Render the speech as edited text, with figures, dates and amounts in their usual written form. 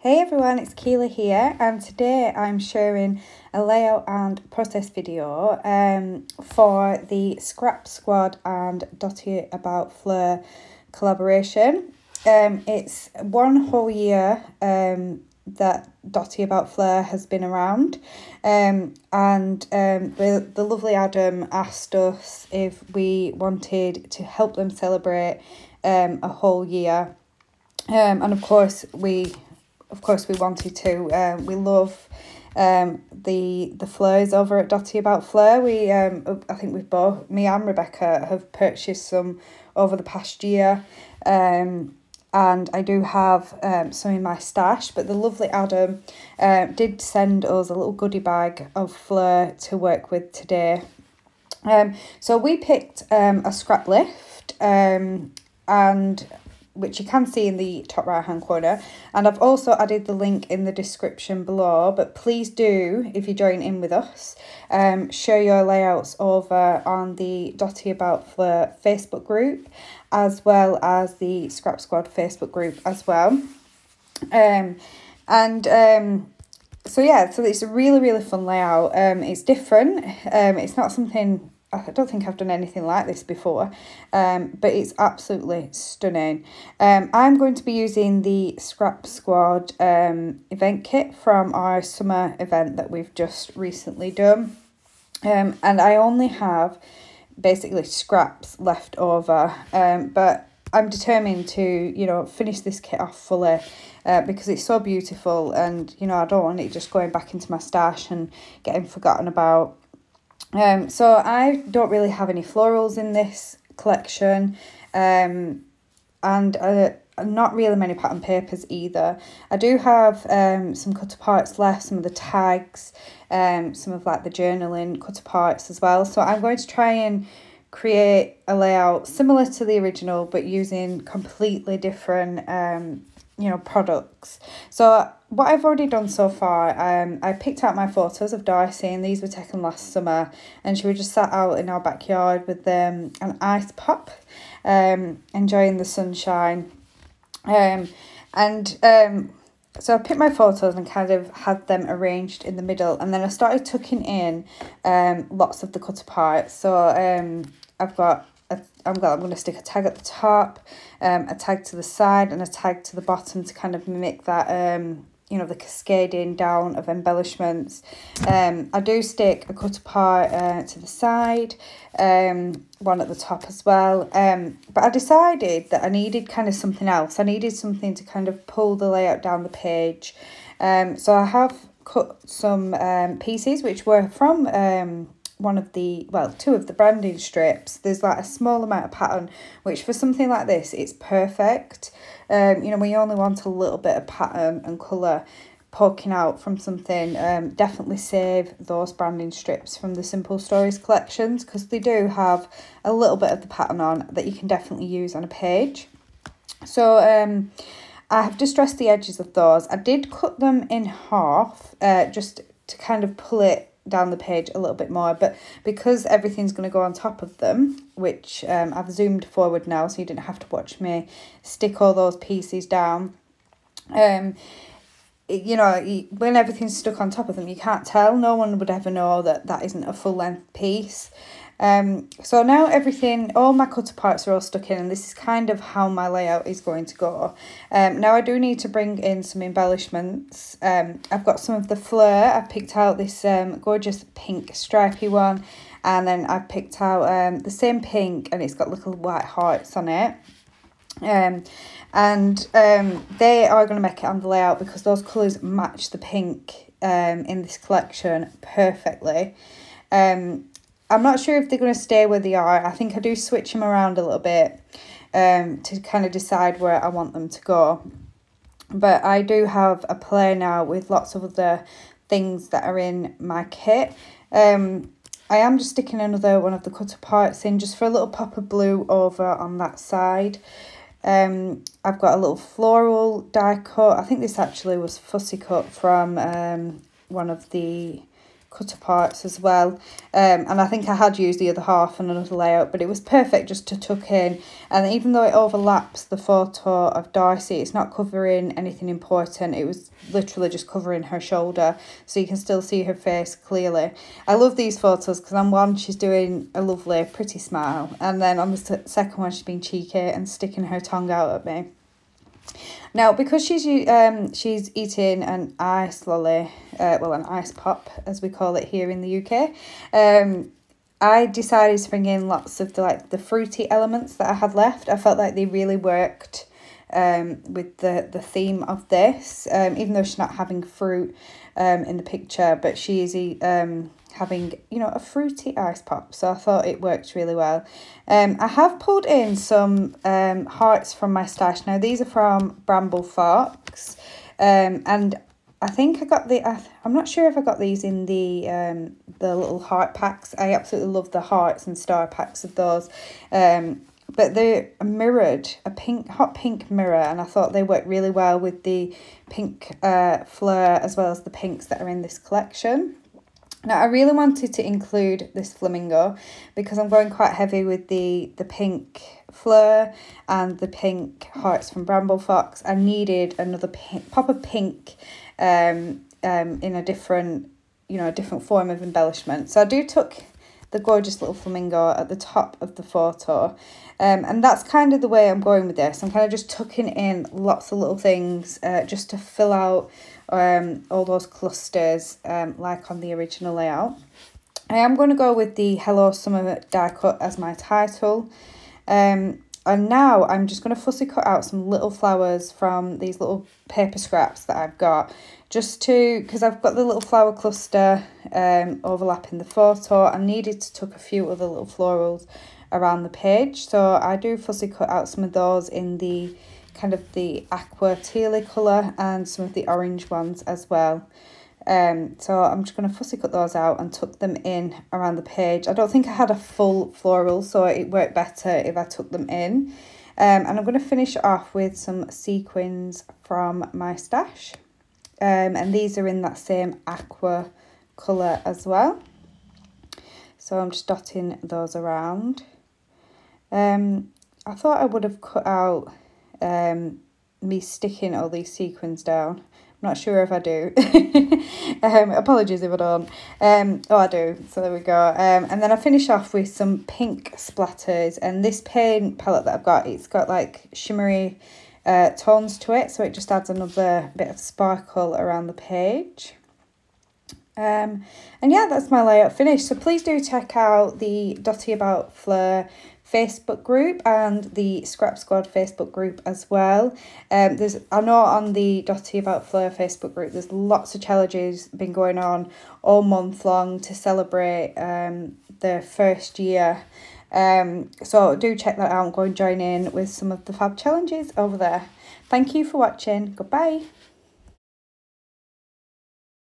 Hey everyone, it's Keela here, and today I'm sharing a layout and process video for the Scrap Squad and Dotty About Flair collaboration. It's one whole year that Dotty About Flair has been around, and the lovely Adam asked us if we wanted to help them celebrate a whole year, and of course we wanted to. We love the flairs over at Dotty About Flair. I think we've both, me and Rebecca, have purchased some over the past year, and I do have some in my stash. But the lovely Adam did send us a little goodie bag of flair to work with today. So we picked a Scraplift, and which you can see in the top right hand corner, and I've also added the link in the description below. But please do, if you join in with us, share your layouts over on the Dotty About Flair Facebook group, as well as the Scrap Squad Facebook group as well. So it's a really fun layout. It's different. It's not something, I don't think I've done anything like this before, but it's absolutely stunning. I'm going to be using the Scrap Squad event kit from our summer event that we've just recently done. And I only have basically scraps left over, but I'm determined to, finish this kit off fully because it's so beautiful, and, I don't want it just going back into my stash and getting forgotten about. So I don't really have any florals in this collection, and not really many pattern papers either. I do have some cutter parts left, some of the tags, some of like the journaling cutter parts as well. So I'm going to try and create a layout similar to the original, but using completely different products. So what I've already done so far, I picked out my photos of Darcy, and these were taken last summer, and she was just sat out in our backyard with an ice pop, enjoying the sunshine. So I picked my photos and kind of had them arranged in the middle, and then I started tucking in lots of the cutter parts. So I'm going to stick a tag at the top, a tag to the side, and a tag to the bottom to kind of mimic that, the cascading down of embellishments. I do stick a cutter part to the side, one at the top as well. But I decided that I needed kind of something else. I needed something to kind of pull the layout down the page. So I have cut some pieces which were from two of the branding strips. There's like a small amount of pattern, which for something like this, it's perfect. When you only want a little bit of pattern and colour poking out from something, definitely save those branding strips from the Simple Stories collections, because they do have a little bit of the pattern on that you can definitely use on a page. So I have distressed the edges of those. I did cut them in half just to kind of pull it down the page a little bit more, but because everything's going to go on top of them, which I've zoomed forward now so you didn't have to watch me stick all those pieces down, when everything's stuck on top of them, you can't tell. No one would ever know that isn't a full length piece. So now all my cutter parts are all stuck in, and this is kind of how my layout is going to go. Now I do need to bring in some embellishments. I've got some of the flair. I picked out this gorgeous pink stripy one, and then I picked out the same pink, and it's got little white hearts on it. They are going to make it on the layout because those colours match the pink in this collection perfectly. I'm not sure if they're going to stay where they are. I think I do switch them around a little bit to kind of decide where I want them to go. But I do have a play now with lots of other things that are in my kit. I am just sticking another one of the cutter parts in just for a little pop of blue over on that side. I've got a little floral die cut. I think this actually was fussy cut from one of the cut aparts as well, and I think I had used the other half on another layout, but it was perfect just to tuck in. And even though it overlaps the photo of Darcy, it's not covering anything important. It was literally just covering her shoulder, so you can still see her face clearly. I love these photos because on one she's doing a lovely pretty smile, and then on the second one she's being cheeky and sticking her tongue out at me. Now, because she's eating an ice lolly, well, an ice pop, as we call it here in the UK, I decided to bring in lots of the fruity elements that I had left. I felt like they really worked with the theme of this, even though she's not having fruit in the picture, but she is having, you know, a fruity ice pop, so I thought it worked really well. I have pulled in some hearts from my stash. Now these are from Bramble Fox, and I think I got I'm not sure if I got these in the little heart packs. I absolutely love the hearts and star packs of those, but they're mirrored, hot pink mirror, and I thought they worked really well with the pink fleur as well as the pinks that are in this collection. Now, I really wanted to include this flamingo because I'm going quite heavy with the pink fleur and the pink hearts from Bramble Fox. I needed another pop of pink in a different, you know, a different form of embellishment. So I took the gorgeous little flamingo at the top of the photo. And that's kind of the way I'm going with this. I'm kind of just tucking in lots of little things just to fill out all those clusters like on the original layout. I am going to go with the Hello Summer die cut as my title. And now I'm just going to fussy cut out some little flowers from these little paper scraps that I've got, just because I've got the little flower cluster overlapping the photo. I needed to tuck a few other little florals around the page, so I do fussy cut out some of those in the kind of the aqua tealy colour and some of the orange ones as well. So I'm just going to fussy cut those out and tuck them in around the page. I don't think I had a full floral, so it worked better if I took them in. And I'm going to finish off with some sequins from my stash. And these are in that same aqua colour as well. So I'm just dotting those around. I thought I would have cut out me sticking all these sequins down. I'm not sure if I do. Apologies if I don't. Oh, I do. So there we go. And then I finish off with some pink splatters. And this paint palette that I've got, it's got like shimmery tones to it. So it just adds another bit of sparkle around the page. And yeah, that's my layout finished. So please do check out the Dotty About Flair Facebook group and the Scrap Squad Facebook group as well. I know on the Dotty About Flair Facebook group there's lots of challenges been going on all month long to celebrate the first year. So do check that out and go and join in with some of the fab challenges over there. Thank you for watching. Goodbye.